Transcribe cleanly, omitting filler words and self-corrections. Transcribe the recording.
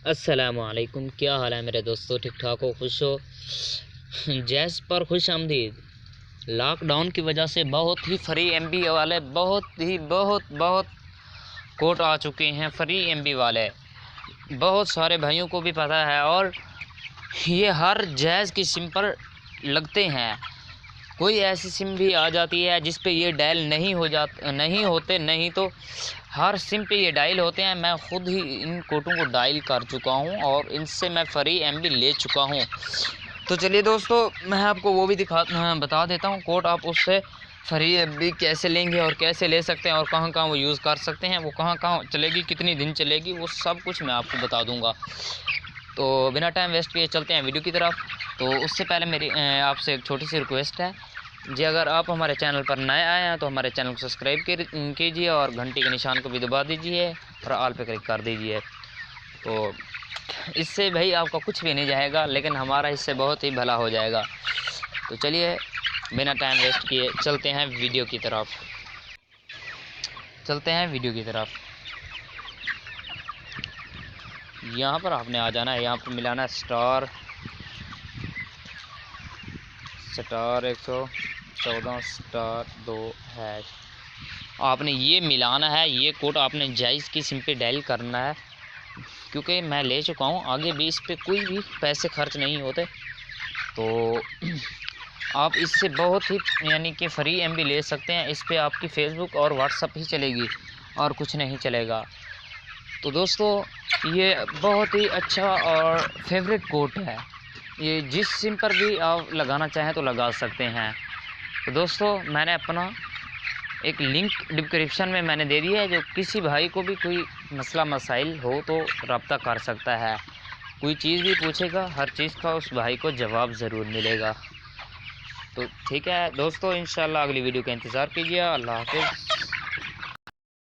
अस्सलामुअलैकुम, क्या हाल है मेरे दोस्तों? ठीक ठाक हो, खुश हो? जैस पर खुश आमदीद। लॉकडाउन की वजह से बहुत ही फ्री एमबी वाले बहुत कोड आ चुके हैं। फ्री एमबी वाले बहुत सारे भाइयों को भी पता है, और ये हर जैज़ की सिम पर लगते हैं। कोई ऐसी सिम भी आ जाती है जिस पे ये डायल नहीं होते, नहीं तो हर सिम पे ये डायल होते हैं। मैं ख़ुद ही इन कोटों को डायल कर चुका हूँ और इनसे मैं फ्री एमबी ले चुका हूँ। तो चलिए दोस्तों, मैं आपको वो भी बता देता हूँ कोड। आप उससे फ्री एमबी कैसे लेंगे और कैसे ले सकते हैं और कहाँ कहाँ वो यूज़ कर सकते हैं, वो कहाँ कहाँ चलेगी, कितनी दिन चलेगी, वो सब कुछ मैं आपको बता दूँगा। तो बिना टाइम वेस्ट किए चलते हैं वीडियो की तरफ। तो उससे पहले मेरी आपसे एक छोटी सी रिक्वेस्ट है जी, अगर आप हमारे चैनल पर नए आए हैं तो हमारे चैनल को सब्सक्राइब कीजिए और घंटी के निशान को भी दबा दीजिए और ऑल पे क्लिक कर दीजिए। तो इससे भाई आपका कुछ भी नहीं जाएगा, लेकिन हमारा इससे बहुत ही भला हो जाएगा। तो चलिए बिना टाइम वेस्ट किए चलते हैं वीडियो की तरफ। यहाँ पर आपने आ जाना है, यहाँ पर मिलाना है स्टार 114 स्टार 2#। आपने ये मिलाना है, ये कोड आपने जायज़ की सिम पे डायल करना है, क्योंकि मैं ले चुका हूँ। आगे भी इस पे कोई भी पैसे खर्च नहीं होते। तो आप इससे बहुत ही यानी कि फ्री एमबी ले सकते हैं। इस पे आपकी फेसबुक और व्हाट्सअप ही चलेगी और कुछ नहीं चलेगा। तो दोस्तों, ये बहुत ही अच्छा और फेवरेट कोड है। ये जिस सिम पर भी आप लगाना चाहें तो लगा सकते हैं। तो दोस्तों, मैंने अपना एक लिंक डिस्क्रिप्शन में मैंने दे दिया है, जो किसी भाई को भी कोई मसला मसाइल हो तो रब्ता कर सकता है। कोई चीज़ भी पूछेगा, हर चीज़ का उस भाई को जवाब ज़रूर मिलेगा। तो ठीक है दोस्तों, इंशाल्लाह अगली वीडियो का इंतज़ार कीजिए। अल्लाह हाफ़िज़।